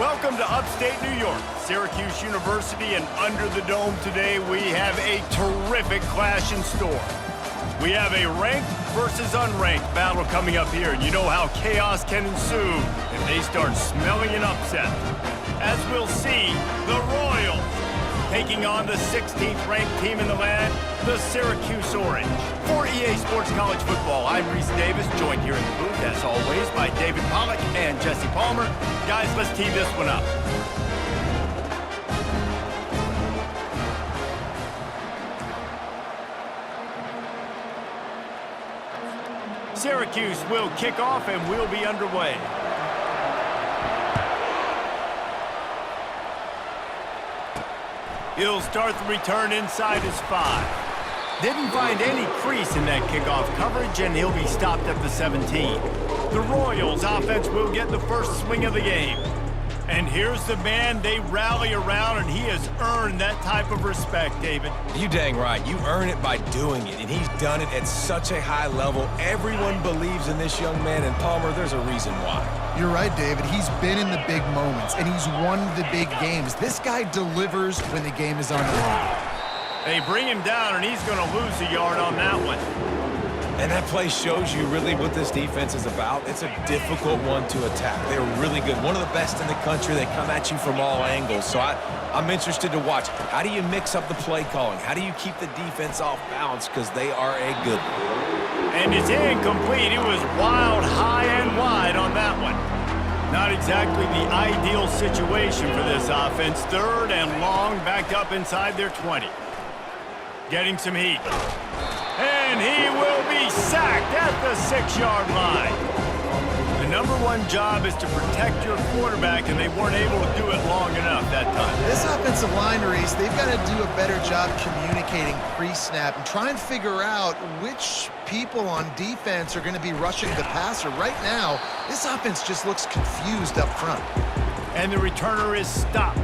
Welcome to upstate New York, Syracuse University, and under the dome today we have a terrific clash in store. We have a ranked versus unranked battle coming up here, and you know how chaos can ensue if they start smelling an upset. As we'll see, the Royals taking on the 16th ranked team in the land, the Syracuse Orange. For EA Sports College Football, I'm Reese Davis, joined here in the booth, as always, by David Pollack and Jesse Palmer. Guys, let's tee this one up. Syracuse will kick off and we'll be underway. He'll start the return inside his 5. Didn't find any crease in that kickoff coverage, and he'll be stopped at the 17. The Royals offense will get the first swing of the game. And here's the man they rally around, and he has earned that type of respect, David. You dang right. You earn it by doing it, and he's done it at such a high level. Everyone believes in this young man, and Palmer, there's a reason why. You're right, David. He's been in the big moments, and he's won the big games. This guy delivers when the game is on the line. They bring him down, and he's going to lose a yard on that one. And that play shows you really what this defense is about. It's a difficult one to attack. They're really good. One of the best in the country. They come at you from all angles. So I'm interested to watch. How do you mix up the play calling? How do you keep the defense off balance? Because they are a good one. And it's incomplete. It was wild, high and wide on that one. Not exactly the ideal situation for this offense. 3rd and long, backed up inside their 20. Getting some heat. And he will be sacked at the 6-yard line. The #1 job is to protect your quarterback, and they weren't able to do it long enough that time. This offensive line, Reese, they've got to do a better job communicating pre-snap and try and figure out which people on defense are going to be rushing the passer. Right now, this offense just looks confused up front. And the returner is stopped.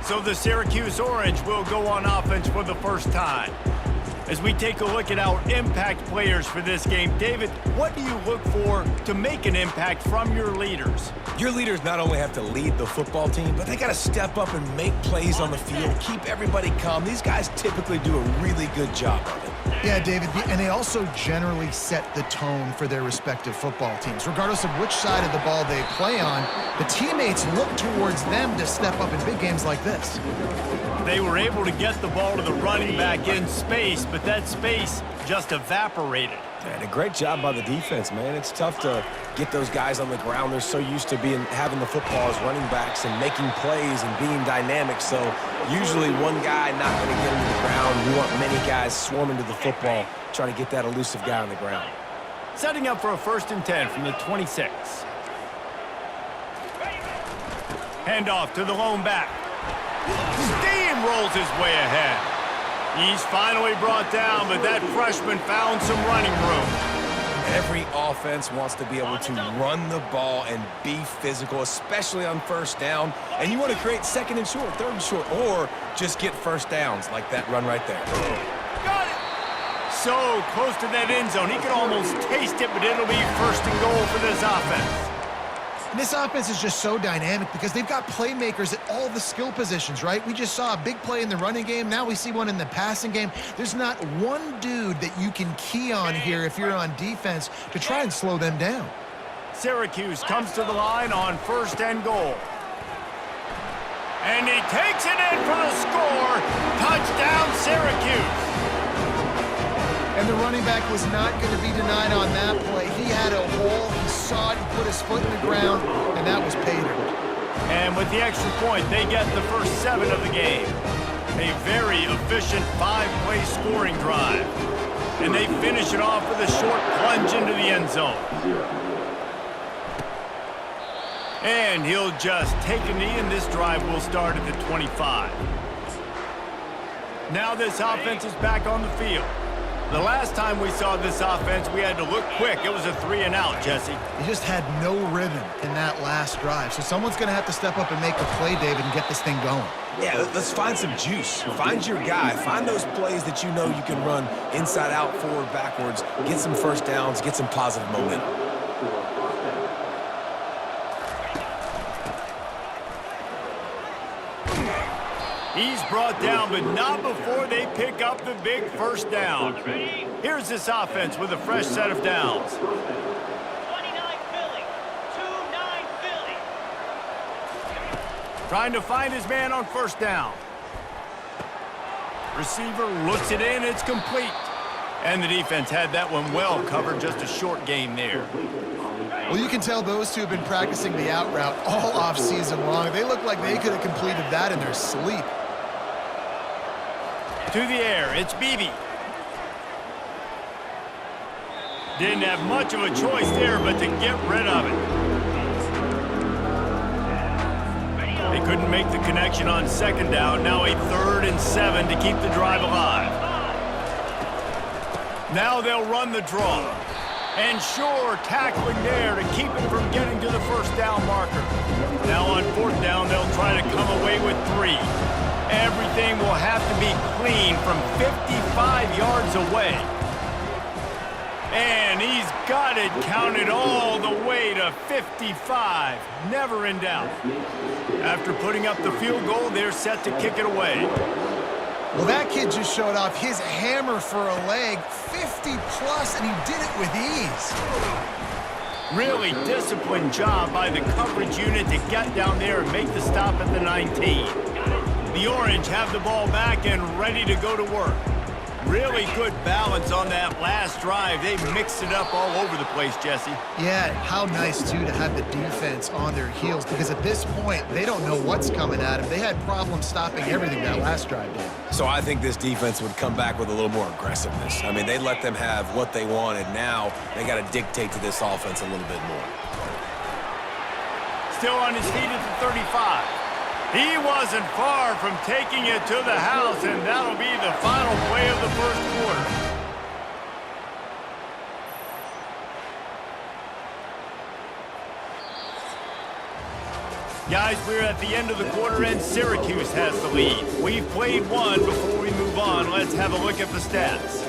So the Syracuse Orange will go on offense for the first time. As we take a look at our impact players for this game, David, what do you look for to make an impact from your leaders? Your leaders not only have to lead the football team, but they got to step up and make plays on the field, keep everybody calm. These guys typically do a really good job of it. Yeah, David, and they also generally set the tone for their respective football teams. Regardless of which side of the ball they play on, the teammates look towards them to step up in big games like this. They were able to get the ball to the running back in space, but that space just evaporated. And a great job by the defense, man. It's tough to get those guys on the ground. They're so used to having the football as running backs and making plays and being dynamic. So usually one guy not going to get him to the ground. You want many guys swarming to the football, trying to get that elusive guy on the ground. Setting up for a 1st and 10 from the 26. Handoff to the lone back. Steamrolls his way ahead. He's finally brought down, but that freshman found some running room. Every offense wants to be able to run the ball and be physical, especially on 1st down. And you want to create 2nd and short, 3rd and short, or just get 1st downs like that run right there. Got it! So close to that end zone. He could almost taste it, but it'll be 1st and goal for this offense. And this offense is just so dynamic because they've got playmakers at all the skill positions, right? We just saw a big play in the running game. Now we see one in the passing game. There's not one dude that you can key on here if you're on defense to try and slow them down. Syracuse comes to the line on 1st and goal. And he takes it in for the score. Touchdown, Syracuse. And the running back was not going to be denied on that play. He had a hole, he saw it, he put his foot in the ground, and that was pay dirt. And with the extra point, they get the first 7 of the game. A very efficient 5-play scoring drive. And they finish it off with a short plunge into the end zone. And he'll just take a knee, and this drive will start at the 25. Now this offense is back on the field. The last time we saw this offense, we had to look quick. It was a 3-and-out, Jesse. He just had no rhythm in that last drive. So someone's going to have to step up and make a play, David, and get this thing going. Yeah, let's find some juice. Find your guy. Find those plays that you know you can run inside out, forward, backwards. Get some 1st downs. Get some positive momentum. He's brought down, but not before they pick up the big first down. Here's this offense with a fresh set of downs. 29 Philly. 2-9 Philly. Trying to find his man on first down. Receiver looks it in, it's complete. And the defense had that one well covered, just a short gain there. Well, you can tell those two have been practicing the out route all off-season long. They look like they could have completed that in their sleep. To the air, it's Beebe. Didn't have much of a choice there, but to get rid of it. They couldn't make the connection on second down. Now a 3rd and 7 to keep the drive alive. Now they'll run the draw. And sure, tackling there to keep it from getting to the first down marker. Now on 4th down, they'll try to come away with 3. Everything will have to be clean from 55 yards away. And he's got it counted all the way to 55. Never in doubt. After putting up the field goal, they're set to kick it away. Well, that kid just showed off his hammer for a leg, 50-plus, and he did it with ease. Really disciplined job by the coverage unit to get down there and make the stop at the 19. The Orange have the ball back and ready to go to work. Really good balance on that last drive. They mixed it up all over the place, Jesse. Yeah, how nice, too, to have the defense on their heels, because at this point, they don't know what's coming at them. They had problems stopping everything that last drive did. So I think this defense would come back with a little more aggressiveness. I mean, they let them have what they wanted. Now they got to dictate to this offense a little bit more. Still on his feet at the 35. He wasn't far from taking it to the house, and that'll be the final play of the first quarter. Guys, we're at the end of the quarter, and Syracuse has the lead. We've played one. Before we move on, let's have a look at the stats.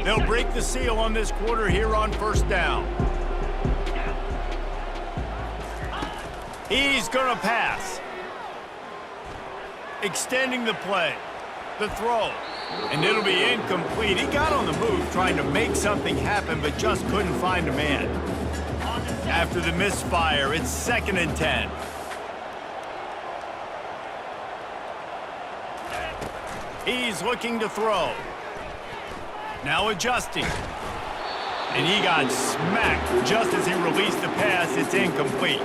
They'll break the seal on this quarter here on first down. He's going to pass. Extending the play. The throw. And it'll be incomplete. He got on the move trying to make something happen, but just couldn't find a man. After the misfire, it's 2nd and 10. He's looking to throw. Now adjusting. And he got smacked just as he released the pass. It's incomplete.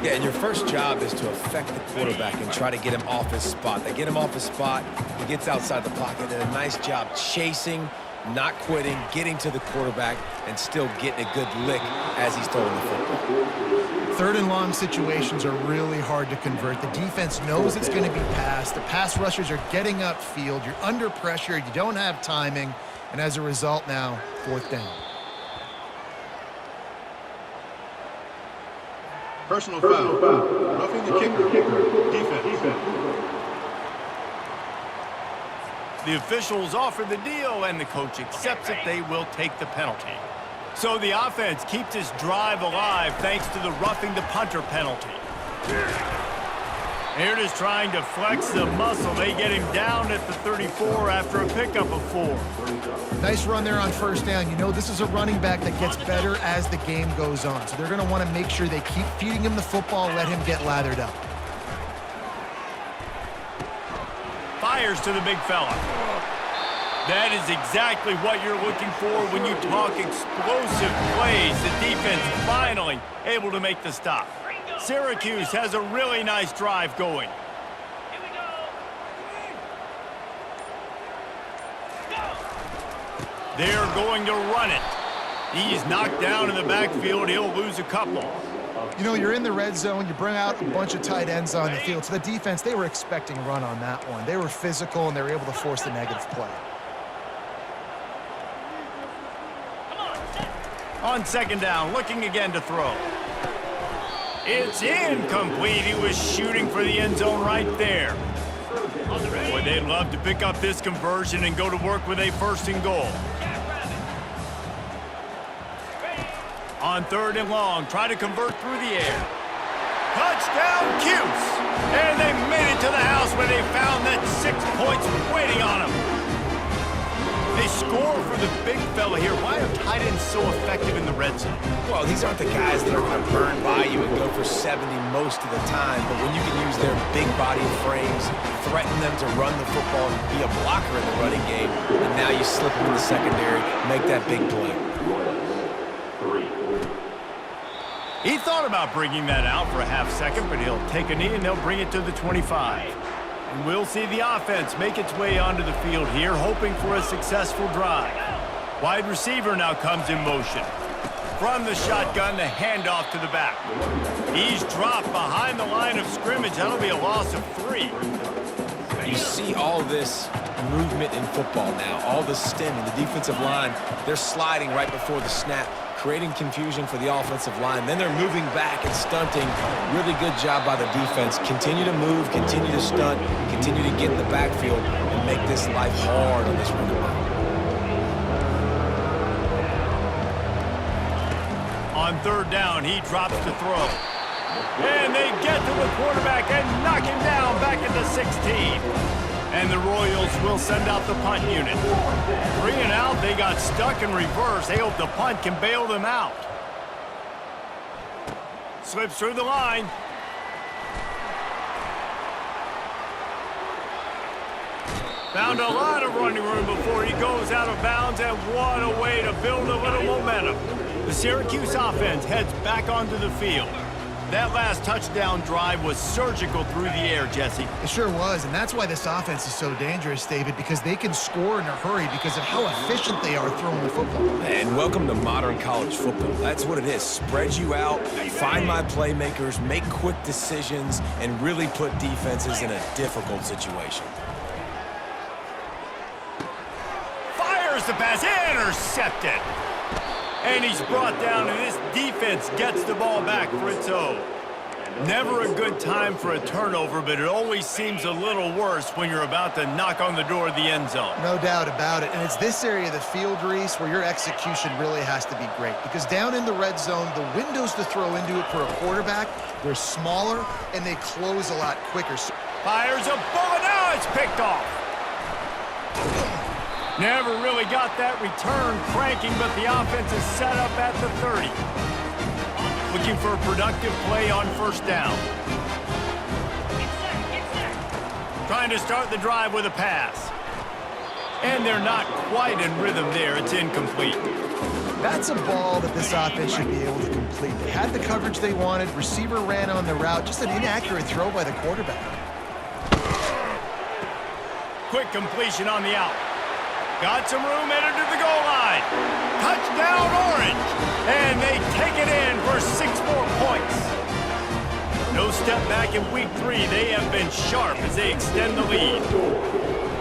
Yeah, and your first job is to affect the quarterback and try to get him off his spot. They get him off his spot, he gets outside the pocket, and a nice job chasing, not quitting, getting to the quarterback, and still getting a good lick as he's throwing the football. 3rd and long situations are really hard to convert. The defense knows it's going to be passed. The pass rushers are getting upfield. You're under pressure. You don't have timing. And as a result now, 4th down. Personal foul. Roughing the kicker. Defense. The officials offer the deal, and the coach accepts it. They will take the penalty. So the offense keeps this drive alive thanks to the roughing the punter penalty. Here it is trying to flex the muscle. They get him down at the 34 after a pickup of 4. Nice run there on first down. You know, this is a running back that gets better as the game goes on. So they're going to want to make sure they keep feeding him the football, let him get lathered up. Fires to the big fella. That is exactly what you're looking for when you talk explosive plays. The defense finally able to make the stop. Syracuse has a really nice drive going. Here we go. They're going to run it. He's knocked down in the backfield. He'll lose a couple. You know, you're in the red zone. You bring out a bunch of tight ends on the field. So the defense, they were expecting a run on that one. They were physical, and they were able to force the negative play. On second down, looking again to throw. It's incomplete. He was shooting for the end zone right there. Boy, they'd love to pick up this conversion and go to work with a 1st and goal. On 3rd and long, try to convert through the air. Touchdown, Cuse! And they made it to the house where they found that 6 points waiting on them. They score for the big fella here. Why are tight ends so effective in the red zone? Well, these aren't the guys that are going to burn by you and go for 70 most of the time, but when you can use their big body frames, threaten them to run the football and be a blocker in the running game, and now you slip them in the secondary, make that big play. He thought about bringing that out for a half second, but he'll take a knee and they'll bring it to the 25. And we'll see the offense make its way onto the field here, hoping for a successful drive. Wide receiver now comes in motion. From the shotgun, the handoff to the back. He's dropped behind the line of scrimmage. That'll be a loss of 3. You see all this movement in football now, all the stemming, the defensive line, they're sliding right before the snap, creating confusion for the offensive line. Then they're moving back and stunting. Really good job by the defense. Continue to move, continue to stunt, continue to get in the backfield and make this life hard on this running back. On 3rd down, he drops to throw. And they get to the quarterback and knock him down back at the 16. And the Royals will send out the punt unit. 3 and out, they got stuck in reverse. They hope the punt can bail them out. Slips through the line. Found a lot of running room before he goes out of bounds, and what a way to build a little momentum. The Syracuse offense heads back onto the field. That last touchdown drive was surgical through the air, Jesse. It sure was, and that's why this offense is so dangerous, David, because they can score in a hurry because of how efficient they are throwing the football. And welcome to modern college football. That's what it is. Spread you out, find my playmakers, make quick decisions, and really put defenses in a difficult situation. Fires the pass, intercepted. And he's brought down, and this defense gets the ball back for its own. Never a good time for a turnover, but it always seems a little worse when you're about to knock on the door of the end zone. No doubt about it. And it's this area of the field, Reese, where your execution really has to be great. Because down in the red zone, the windows to throw into it for a quarterback, they're smaller, and they close a lot quicker. Fires a bullet. Now it's picked off. Never really got that return cranking, but the offense is set up at the 30. Looking for a productive play on 1st down. Trying to start the drive with a pass. And they're not quite in rhythm there. It's incomplete. That's a ball that this offense should be able to complete. They had the coverage they wanted. Receiver ran on the route. Just an inaccurate throw by the quarterback. Quick completion on the out. Got some room, entered to the goal line. Touchdown, Orange. And they take it in for 6 more points. No step back in week 3. They have been sharp as they extend the lead.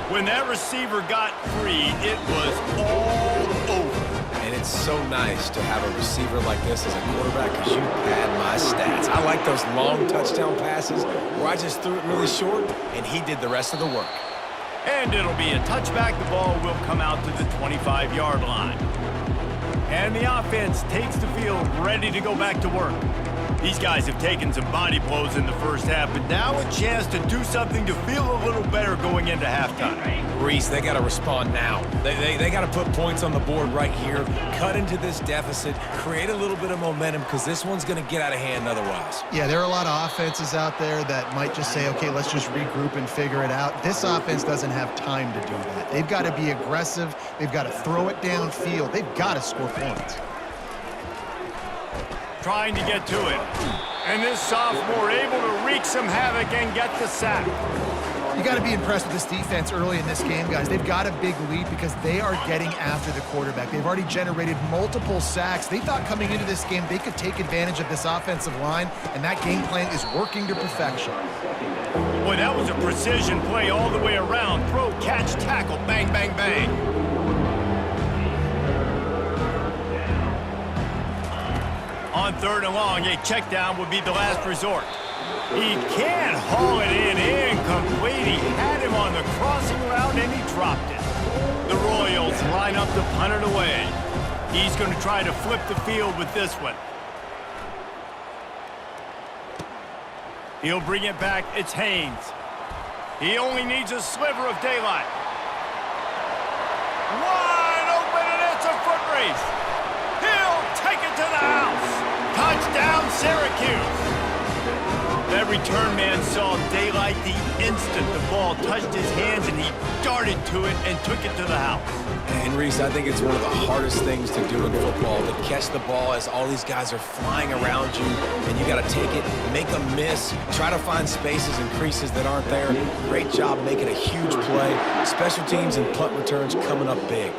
When that receiver got free, it was all over. And it's so nice to have a receiver like this as a quarterback because you pad my stats. I like those long touchdown passes where I just threw it really short and he did the rest of the work. And it'll be a touchback. The ball will come out to the 25-yard line. And the offense takes the field ready to go back to work. These guys have taken some body blows in the first half, but now a chance to do something to feel a little better going into halftime. Reese, they got to respond now. They got to put points on the board right here, cut into this deficit, create a little bit of momentum because this one's going to get out of hand otherwise. Yeah, there are a lot of offenses out there that might just say, okay, let's just regroup and figure it out. This offense doesn't have time to do that. They've got to be aggressive. They've got to throw it downfield. They've got to score points. Trying to get to it. And this sophomore able to wreak some havoc and get the sack. You got to be impressed with this defense early in this game, guys. They've got a big lead because they are getting after the quarterback. They've already generated multiple sacks. They thought coming into this game they could take advantage of this offensive line, and that game plan is working to perfection. Boy, that was a precision play all the way around. Throw, catch, tackle, bang, bang, bang. On 3rd and long, a check down would be the last resort. He can't haul it in, incomplete. He had him on the crossing route and he dropped it. The Royals line up to punt it away. He's going to try to flip the field with this one. He'll bring it back. It's Haynes. He only needs a sliver of daylight. Wide open, and it's a foot race. He'll take it to the house. Touchdown, Syracuse. That return man saw daylight the instant the ball touched his hands, and he darted to it and took it to the house. And Reese, I think it's one of the hardest things to do in football, to catch the ball as all these guys are flying around you, and you got to take it, make a miss, try to find spaces and creases that aren't there. Great job making a huge play. Special teams and punt returns coming up big.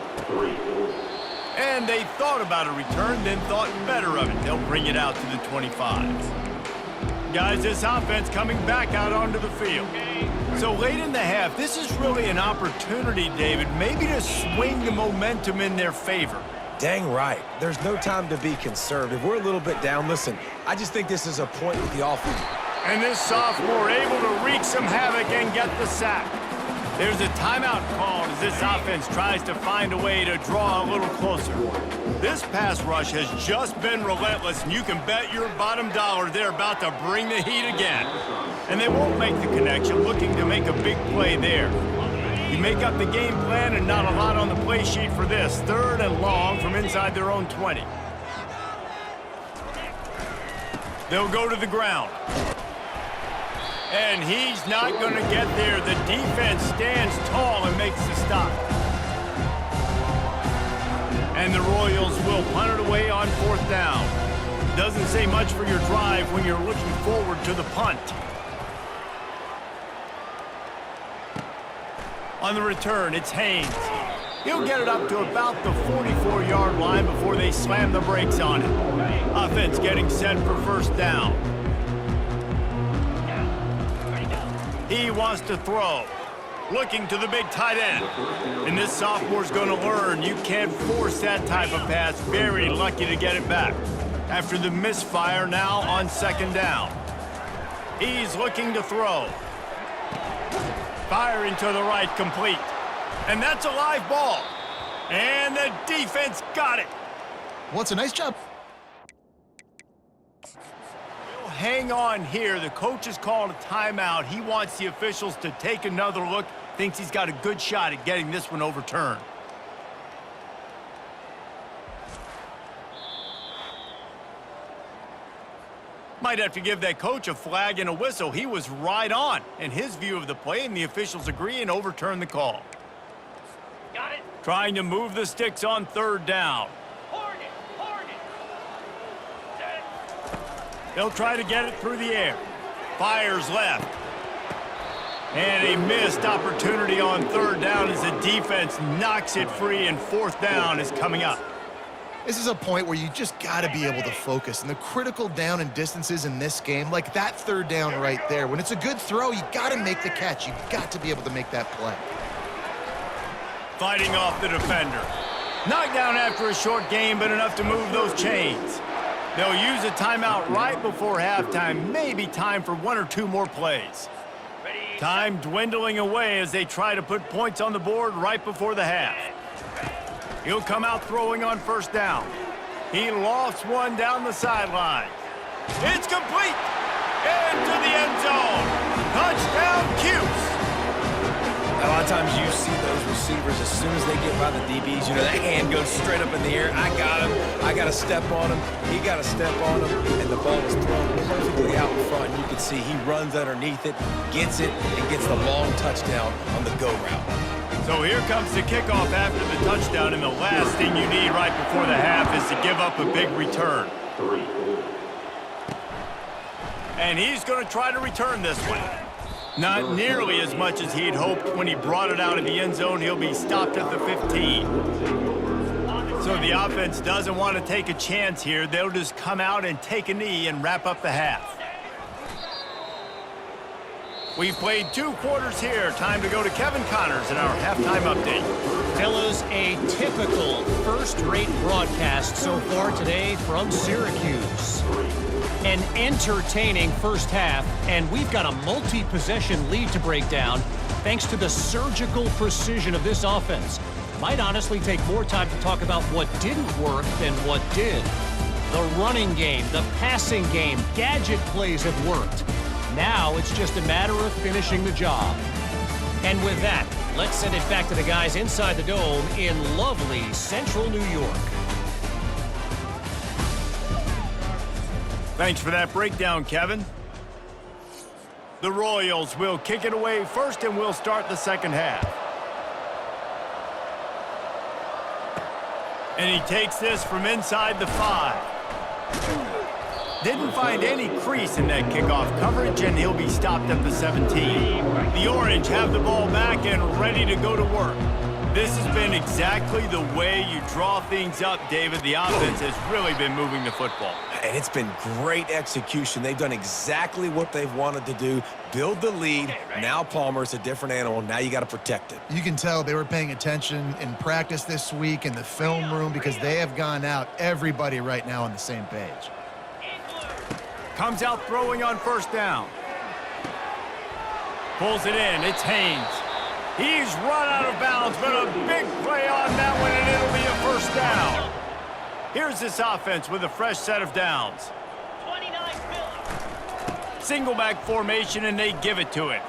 And they thought about a return, then thought better of it. They'll bring it out to the 25. Guys, this offense coming back out onto the field. So late in the half, this is really an opportunity, David, maybe to swing the momentum in their favor. Dang right. There's no time to be conservative. We're a little bit down. Listen, I just think this is a point with the offense. And this sophomore able to wreak some havoc and get the sack. There's a timeout called as this offense tries to find a way to draw a little closer. This pass rush has just been relentless, and you can bet your bottom dollar they're about to bring the heat again. And they won't make the connection, looking to make a big play there. You make up the game plan, and not a lot on the play sheet for this. 3rd and long from inside their own 20. They'll go to the ground. And he's not going to get there. The defense stands tall and makes the stop. And the Royals will punt it away on 4th down. Doesn't say much for your drive when you're looking forward to the punt. On the return, it's Haynes. He'll get it up to about the 44-yard line before they slam the brakes on it. Offense getting set for 1st down. He wants to throw. Looking to the big tight end. And this sophomore's going to learn you can't force that type of pass. Very lucky to get it back. After the misfire, now on 2nd down. He's looking to throw. Firing to the right, complete. And that's a live ball. And the defense got it. Well, it's a nice job. Hang on here. The coach has called a timeout. He wants the officials to take another look. Thinks he's got a good shot at getting this one overturned. Might have to give that coach a flag and a whistle. He was right on in his view of the play, and the officials agree and overturn the call. Got it. Trying to move the sticks on 3rd down. They'll try to get it through the air. Fires left. And a missed opportunity on 3rd down as the defense knocks it free, and 4th down is coming up. This is a point where you just got to be able to focus. And the critical down and distances in this game, like that 3rd down right there, when it's a good throw, you got to make the catch. You've got to be able to make that play. Fighting off the defender. Knocked down after a short game, but enough to move those chains. They'll use a timeout right before halftime. Maybe time for 1 or 2 more plays. Time dwindling away as they try to put points on the board right before the half. He'll come out throwing on 1st down. He lofts one down the sideline. It's complete. Into the end zone. Touchdown, Cuse. A lot of times you see those receivers, as soon as they get by the DBs, you know, that hand goes straight up in the air. I got him. I got to step on him. He got to step on him. And the ball is thrown perfectly out in front. You can see he runs underneath it, gets it, and gets the long touchdown on the go route. So here comes the kickoff after the touchdown, and the last thing you need right before the half is to give up a big return. And he's going to try to return this one. Not nearly as much as he'd hoped when he brought it out of the end zone. He'll be stopped at the 15. So the offense doesn't want to take a chance here. They'll just come out and take a knee and wrap up the half. We've played 2 quarters here. Time to go to Kevin Connors in our halftime update. Fellas, a typical first-rate broadcast so far today from Syracuse. An entertaining first half, and we've got a multi-possession lead to break down thanks to the surgical precision of this offense. might honestly take more time to talk about what didn't work than what did. The running game, the passing game, gadget plays have worked. Now it's just a matter of finishing the job. And with that, let's send it back to the guys inside the dome in lovely central New York. Thanks for that breakdown, Kevin. The Royals will kick it away first, and we'll start the second half. And he takes this from inside the 5. Didn't find any crease in that kickoff coverage, and he'll be stopped at the 17. The Orange have the ball back and ready to go to work. This has been exactly the way you draw things up, David. The offense has really been moving the football. And it's been great execution. They've done exactly what they've wanted to do. Build the lead. Now Palmer's a different animal. Now you got to protect it. You can tell they were paying attention in practice this week in the film room because they have gone out, everybody right now on the same page. Comes out throwing on first down. Pulls it in. It's Haynes. He's run out of bounds, but a big play on that one, and it'll be a first down. Here's this offense with a fresh set of downs. 29 Philly. Single back formation, and they give it to him.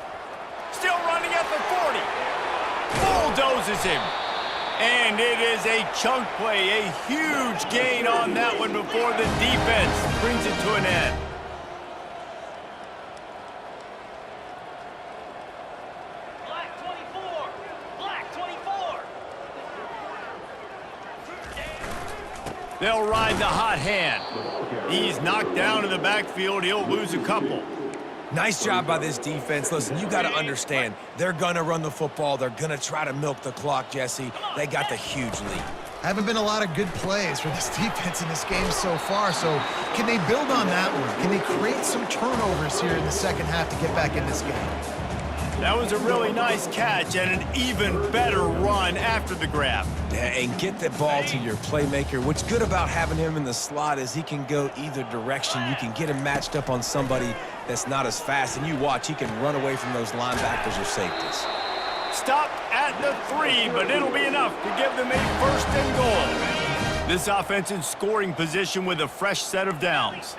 Still running at the 40. Bulldozes him. And it is a chunk play, a huge gain on that one before the defense brings it to an end. Black 24. Black 24. They'll ride the hot hand. He's knocked down in the backfield. He'll lose a couple. Nice job by this defense. Listen, you got to understand, they're going to run the football. They're going to try to milk the clock, Jesse. They got the huge lead. Haven't been a lot of good plays for this defense in this game so far, so can they build on that one? Can they create some turnovers here in the second half to get back in this game? That was a really nice catch and an even better run after the grab. Yeah, and get the ball to your playmaker. What's good about having him in the slot is he can go either direction. You can get him matched up on somebody that's not as fast, and you watch, he can run away from those linebackers or safeties. Stopped at the 3, but it'll be enough to give them a first and goal. This offense in scoring position with a fresh set of downs.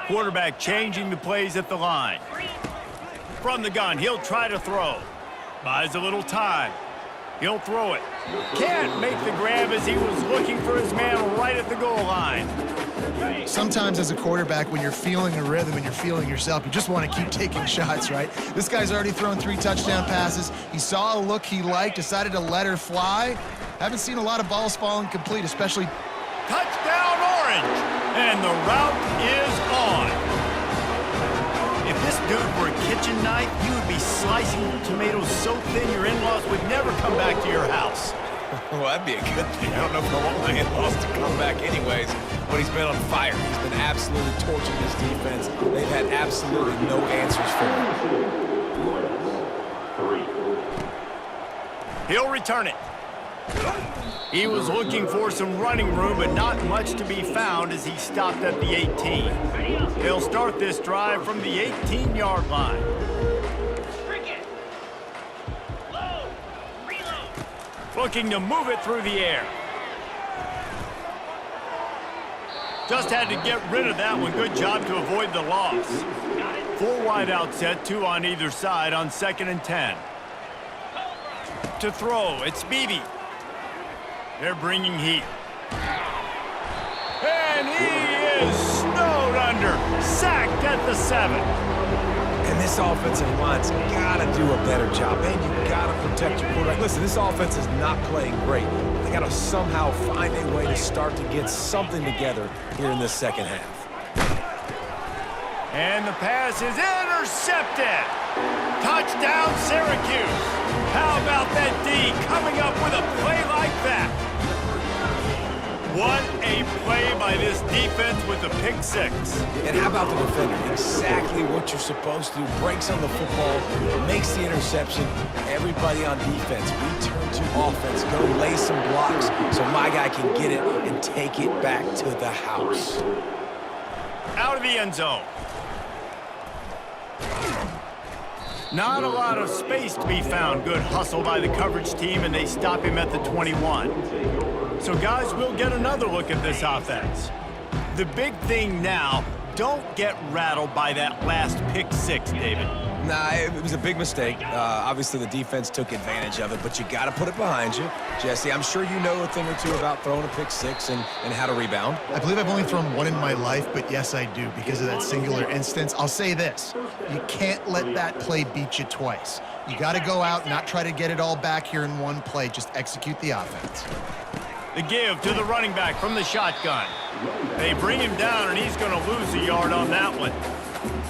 Quarterback changing the plays at the line. From the gun, he'll try to throw. Buys a little time. He'll throw it. Can't make the grab as he was looking for his man right at the goal line. Sometimes as a quarterback, when you're feeling a rhythm and you're feeling yourself, you just want to keep taking shots, right? This guy's already thrown 3 touchdown passes. He saw a look he liked, decided to let her fly. Haven't seen a lot of balls falling complete, especially... Touchdown Orange! And the route is on. If this dude were a kitchen knife, you would be slicing tomatoes so thin your in-laws would never come back to your house. Well, that'd be a good thing. I don't know if I want my in-laws to come back anyways, but he's been on fire. He's been absolutely torching this defense. They've had absolutely no answers for him. He'll return it. He was looking for some running room, but not much to be found as he stopped at the 18. They'll start this drive from the 18-yard line. Looking to move it through the air. Just had to get rid of that one. Good job to avoid the loss. 4 wide out set, 2 on either side on 2nd and 10. To throw, it's Beebe. They're bringing heat. And he is snowed under. Sacked at the 7. And this offensive line's got to do a better job. And you got to protect your quarterback. Listen, this offense is not playing great. They got to somehow find a way to start to get something together here in this second half. And the pass is intercepted. Touchdown, Syracuse. How about that D coming up with a play like that? What a play by this defense with a pick 6. And how about the defender? Exactly what you're supposed to do. Breaks on the football, makes the interception. Everybody on defense, we turn to offense. Go lay some blocks so my guy can get it and take it back to the house. Out of the end zone. Not a lot of space to be found. Good hustle by the coverage team, and they stop him at the 21. So, guys, we'll get another look at this offense. The big thing now, don't get rattled by that last pick six, David. Nah, it was a big mistake. Obviously, the defense took advantage of it, but you got to put it behind you. Jesse, I'm sure you know a thing or two about throwing a pick six and how to rebound. I believe I've only thrown one in my life, but yes, I do because of that singular instance. I'll say this. You can't let that play beat you twice. You got to go out, not try to get it all back here in one play. Just execute the offense. The give to the running back from the shotgun. They bring him down, and he's going to lose a yard on that one.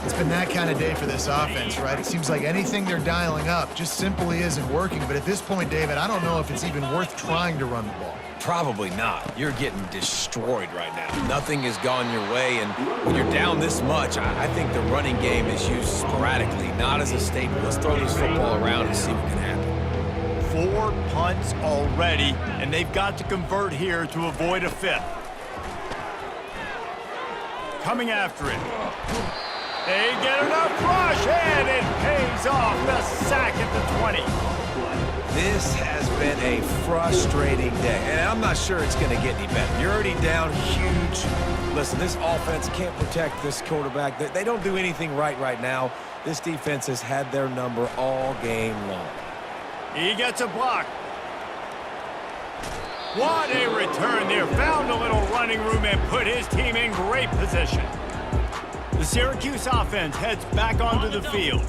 It's been that kind of day for this offense, right? It seems like anything they're dialing up just simply isn't working. But at this point, David, I don't know if it's even worth trying to run the ball. Probably not. You're getting destroyed right now. Nothing has gone your way, and when you're down this much, I think the running game is used sporadically, not as a staple. Let's throw this football around and see what can happen. 4 punts already, and they've got to convert here to avoid a fifth. Coming after it. They get enough rush, and it pays off. The sack at the 20. This has been a frustrating day, and I'm not sure it's going to get any better. You're already down huge. Listen, this offense can't protect this quarterback. They don't do anything right now. This defense has had their number all game long. He gets a block. What a return there. Found a little running room and put his team in great position. The Syracuse offense heads back onto the field.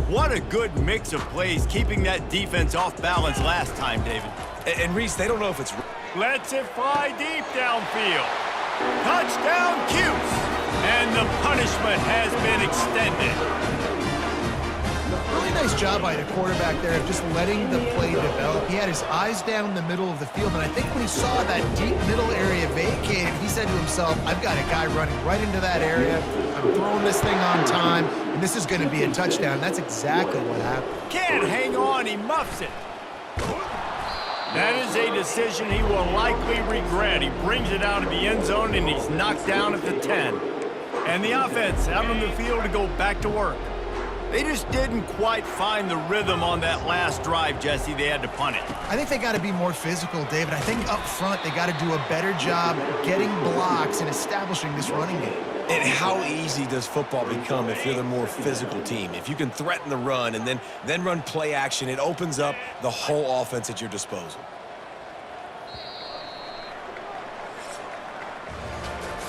What a good mix of plays, keeping that defense off balance last time, David. And Reese, they don't know if it's... Lets it fly deep downfield. Touchdown, Cuse. And the punishment has been extended. Really nice job by the quarterback there of just letting the play develop. He had his eyes down the middle of the field, and I think when he saw that deep middle area vacated, he said to himself, I've got a guy running right into that area. I'm throwing this thing on time, and this is going to be a touchdown. That's exactly what happened. Can't hang on. He muffs it. That is a decision he will likely regret. He brings it out of the end zone, and he's knocked down at the 10. And the offense out on the field to go back to work. They just didn't quite find the rhythm on that last drive, Jesse. They had to punt it. I think they got to be more physical, David. I think up front they got to do a better job getting blocks and establishing this running game. And how easy does football become if you're the more physical team? If you can threaten the run and then run play action, it opens up the whole offense at your disposal.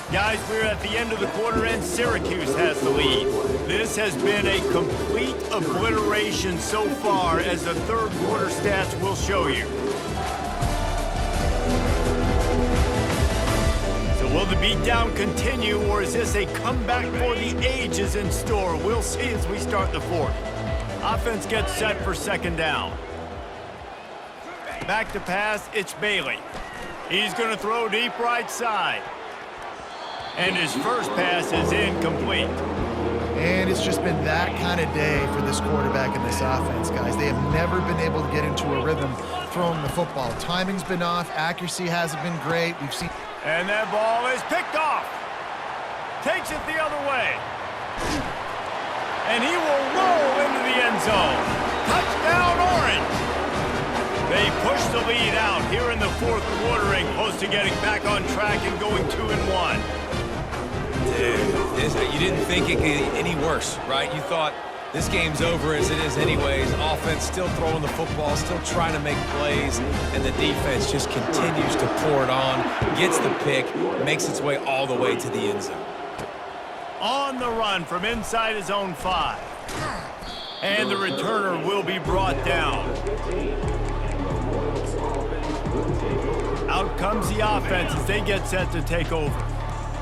Guys, we're at the end of the quarter, and Syracuse has the lead. This has been a complete obliteration so far, as the third quarter stats will show you. So will the beatdown continue, or is this a comeback for the ages in store? We'll see as we start the fourth. Offense gets set for second down. Back to pass, it's Bailey. He's going to throw deep right side. And his first pass is incomplete. And it's just been that kind of day for this quarterback and this offense, guys. They have never been able to get into a rhythm throwing the football. Timing's been off. Accuracy hasn't been great. We've seen... And that ball is picked off. Takes it the other way. And he will roll into the end zone. Touchdown, Orange. They push the lead out here in the fourth quarter and close to getting back on track and going 2-1. You didn't think it could get any worse, right? You thought this game's over as it is anyways. Offense still throwing the football, still trying to make plays, and the defense just continues to pour it on, gets the pick, makes its way all the way to the end zone. On the run from inside his own 5. And the returner will be brought down. Out comes the offense as they get set to take over.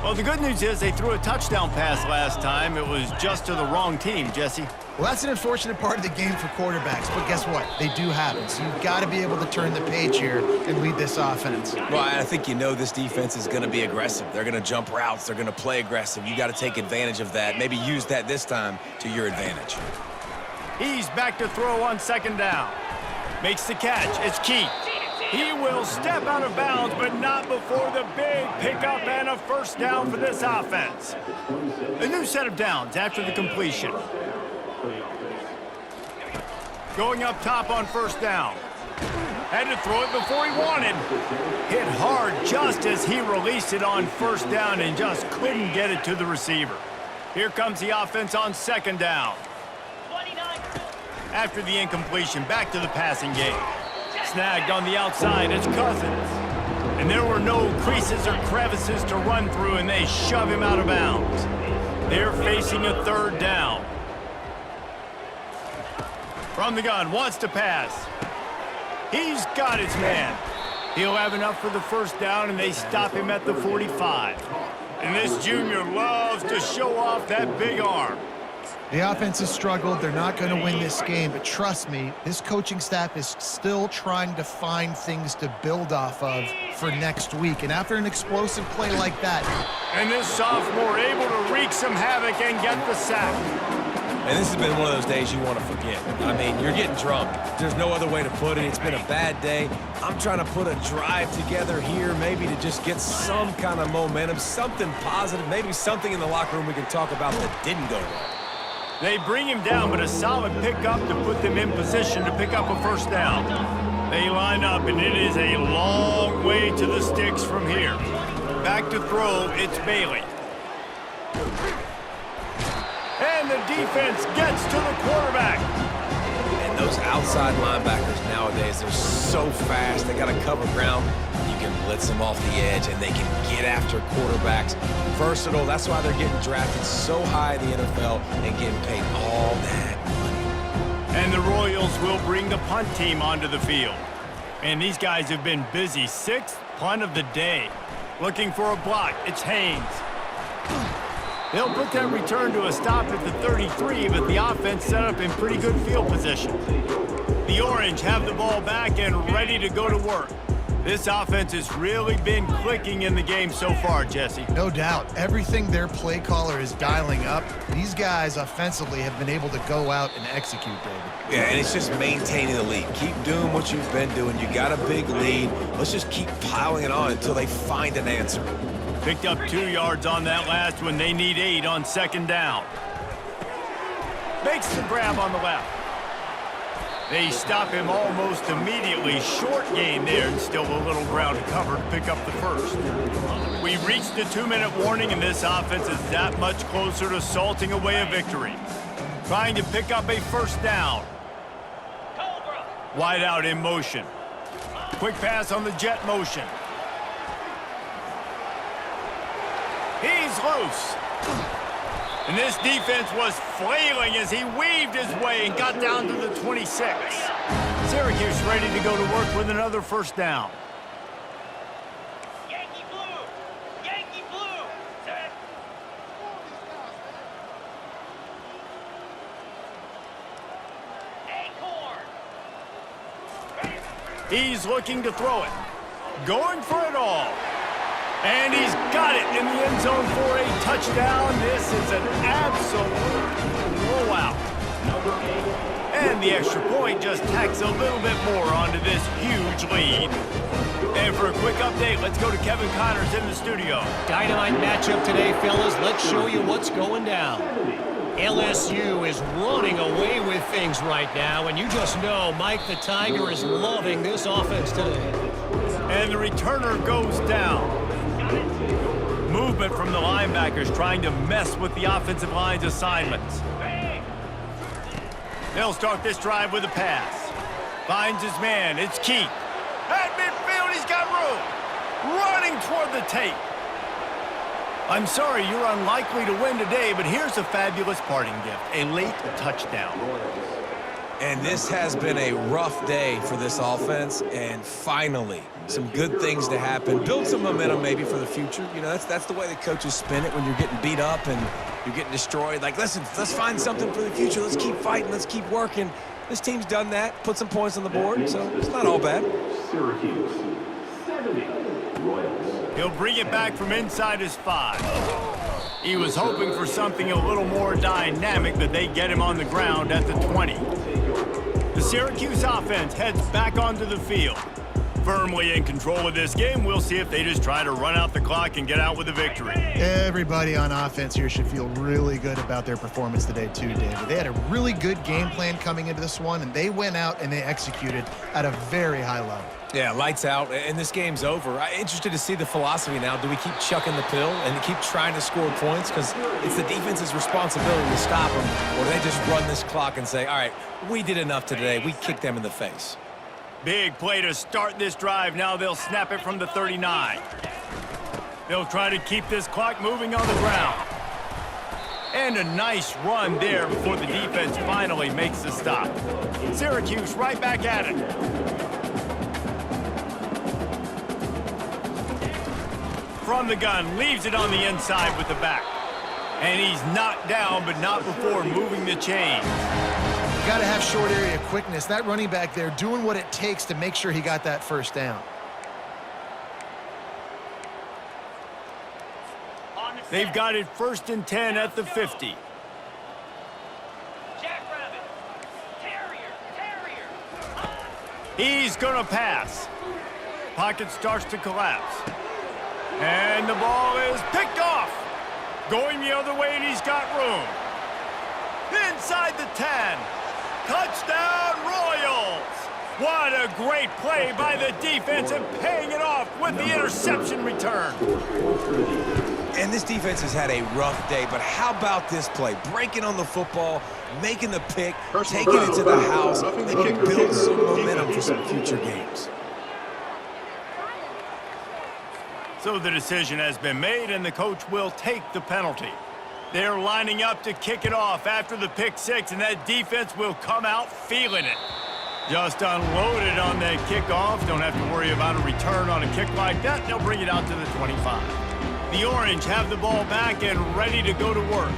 Well, the good news is they threw a touchdown pass last time. It was just to the wrong team, Jesse. Well, that's an unfortunate part of the game for quarterbacks, but guess what? They do happen, so you've got to be able to turn the page here and lead this offense. Well, I think you know this defense is going to be aggressive. They're going to jump routes. They're going to play aggressive. You got to take advantage of that. Maybe use that this time to your advantage. He's back to throw on second down. Makes the catch. It's Keith. He will step out of bounds, but not before the big pickup and a first down for this offense. A new set of downs after the completion. Going up top on first down. Had to throw it before he wanted. Hit hard just as he released it on first down and just couldn't get it to the receiver. Here comes the offense on second down. 29. After the incompletion, back to the passing game. Snagged on the outside, it's Cousins. And there were no creases or crevices to run through, and they shove him out of bounds. They're facing a third down. From the gun, wants to pass. He's got his man. He'll have enough for the first down, and they stop him at the 45. And this junior loves to show off that big arm. The offense has struggled. They're not going to win this game, but trust me, this coaching staff is still trying to find things to build off of for next week. And after an explosive play like that... And this sophomore able to wreak some havoc and get the sack. And this has been one of those days you want to forget. I mean, you're getting drunk. There's no other way to put it. It's been a bad day. I'm trying to put a drive together here, maybe to just get some kind of momentum, something positive, maybe something in the locker room we can talk about that didn't go well. They bring him down, but a solid pickup to put them in position to pick up a first down. They line up, and it is a long way to the sticks from here. Back to throw, it's Bailey. And the defense gets to the quarterback. And those outside linebackers nowadays, they're so fast. They got to cover ground. You can blitz them off the edge, and they can get after quarterbacks. Versatile. That's why they're getting drafted so high in the NFL and getting paid all that money. And the Royals will bring the punt team onto the field. And these guys have been busy. Sixth punt of the day. Looking for a block. It's Haynes. They'll put that return to a stop at the 33, but the offense set up in pretty good field position. The Orange have the ball back and ready to go to work. This offense has really been clicking in the game so far, Jesse. No doubt. Everything their play caller is dialing up, these guys offensively have been able to go out and execute, David. Yeah, and it's just maintaining the lead. Keep doing what you've been doing. You got a big lead. Let's just keep piling it on until they find an answer. Picked up 2 yards on that last one. They need 8 on second down. Makes the grab on the left. They stop him almost immediately. Short gain there, and still a little ground to cover to pick up the first. We've reached the 2-minute warning, and this offense is that much closer to salting away a victory. Trying to pick up a first down. Wide out in motion. Quick pass on the jet motion. He's loose. And this defense was flailing as he weaved his way and got down to the 26. Syracuse ready to go to work with another first down. Yankee blue! Yankee blue! Set. Acorn! He's looking to throw it. Going for it all. And he's got it in the end zone for a touchdown. This is an absolute blowout. And the extra point just tacks a little bit more onto this huge lead. And for a quick update, let's go to Kevin Connors in the studio. Dynamite matchup today, fellas. Let's show you what's going down. LSU is running away with things right now, and you just know Mike the Tiger is loving this offense today. And the returner goes down. Movement from the linebackers trying to mess with the offensive line's assignments. They'll start this drive with a pass. Finds his man. It's Keith. At midfield, he's got room. Running toward the tape. I'm sorry, you're unlikely to win today, but here's a fabulous parting gift. A late touchdown. And this has been a rough day for this offense, and finally, some good things to happen. Build some momentum maybe for the future. You know, that's the way the coaches spin it when you're getting beat up and you're getting destroyed. Like, listen, let's find something for the future. Let's keep fighting. Let's keep working. This team's done that, put some points on the board, so it's not all bad. Syracuse, 70, Royals. He'll bring it back from inside his 5. He was hoping for something a little more dynamic, but they get him on the ground at the 20. The Syracuse offense heads back onto the field. Firmly in control of this game. We'll see if they just try to run out the clock and get out with a victory. Everybody on offense here should feel really good about their performance today too, David. They had a really good game plan coming into this one, and they went out and they executed at a very high level. Yeah, lights out, and this game's over. I'm interested to see the philosophy now. Do we keep chucking the pill and keep trying to score points? Because it's the defense's responsibility to stop them, or do they just run this clock and say, all right, we did enough today. We kicked them in the face. Big play to start this drive. Now they'll snap it from the 39. They'll try to keep this clock moving on the ground. And a nice run there before the defense finally makes the stop. Syracuse right back at it. From the gun, leaves it on the inside with the back. And he's knocked down, but not before moving the chains. You got to have short area quickness. That running back there doing what it takes to make sure he got that first down. They've got it 1st and 10 at the 50. Jackrabbit. Terrier. He's going to pass. Pocket starts to collapse. And the ball is picked off. Going the other way, and he's got room. Inside the 10. Touchdown, Royals! What a great play by the defense and paying it off with the interception return. And this defense has had a rough day, but how about this play? Breaking on the football, making the pick, taking it to the house, and build some momentum for some future games. So the decision has been made, and the coach will take the penalty. They're lining up to kick it off after the pick six, and that defense will come out feeling it. Just unloaded on that kickoff. Don't have to worry about a return on a kick like that. They'll bring it out to the 25. The Orange have the ball back and ready to go to work.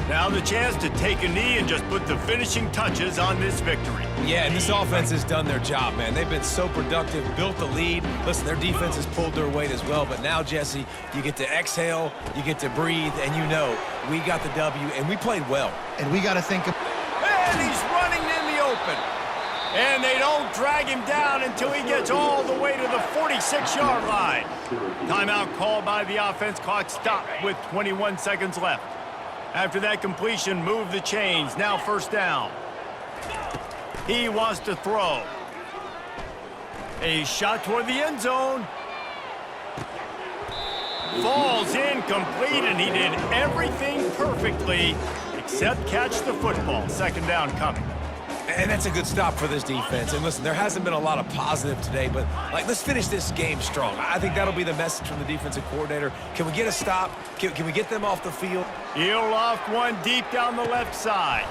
Now the chance to take a knee and just put the finishing touches on this victory. Yeah, and this offense has done their job, man. They've been so productive, built the lead. Listen, their defense has pulled their weight as well, but now, Jesse, you get to exhale, you get to breathe, and you know we got the W, and we played well. And we got to think of... And he's running in the open. And they don't drag him down until he gets all the way to the 46-yard line. Timeout called by the offense. Clock stopped with 21 seconds left. After that completion, move the chains. Now 1st down. He wants to throw. A shot toward the end zone. Falls incomplete, and he did everything perfectly except catch the football. 2nd down coming. And that's a good stop for this defense. And listen, there hasn't been a lot of positive today, but let's finish this game strong. I think that'll be the message from the defensive coordinator. Can we get a stop? Can we get them off the field? He'll loft one deep down the left side.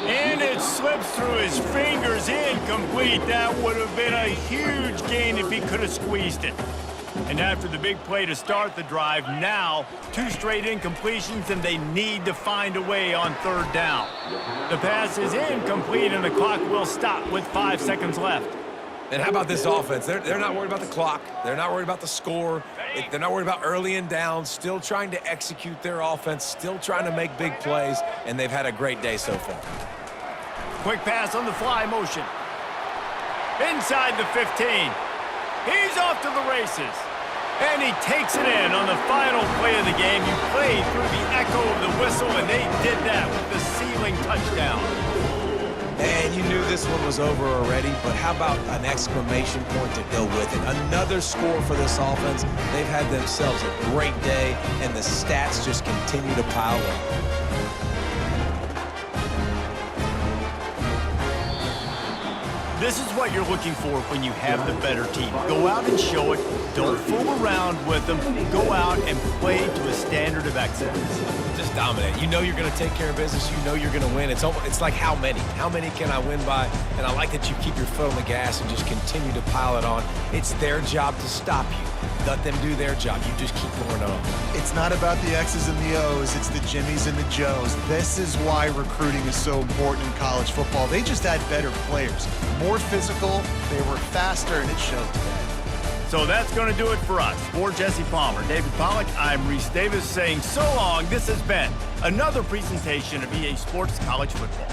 And it slips through his fingers, incomplete. That would have been a huge gain if he could have squeezed it. And after the big play to start the drive, now 2 straight incompletions, and they need to find a way on 3rd down. The pass is incomplete, and the clock will stop with 5 seconds left. And how about this offense? They're not worried about the clock. They're not worried about the score. They're not worried about early and down. Still trying to execute their offense, still trying to make big plays, and they've had a great day so far. Quick pass on the fly motion. Inside the 15. He's off to the races. And he takes it in on the final play of the game. You played through the echo of the whistle, and they did that with the ceiling touchdown. And you knew this one was over already, but how about an exclamation point to go with it? Another score for this offense. They've had themselves a great day, and the stats just continue to pile up. This is what you're looking for when you have the better team. Go out and show it. Don't fool around with them. Go out and play to a standard of excellence. Just dominate. You know you're going to take care of business. You know you're going to win. It's like how many? How many can I win by? And I like that you keep your foot on the gas and just continue to pile it on. It's their job to stop you. Let them do their job. You just keep going on. It's not about the X's and the O's. It's the Jimmies and the Joes. This is why recruiting is so important in college football. They just had better players. More physical, they were faster, and it showed today. So that's going to do it for us. For Jesse Palmer, David Pollack, I'm Reese Davis saying so long. This has been another presentation of EA Sports College Football.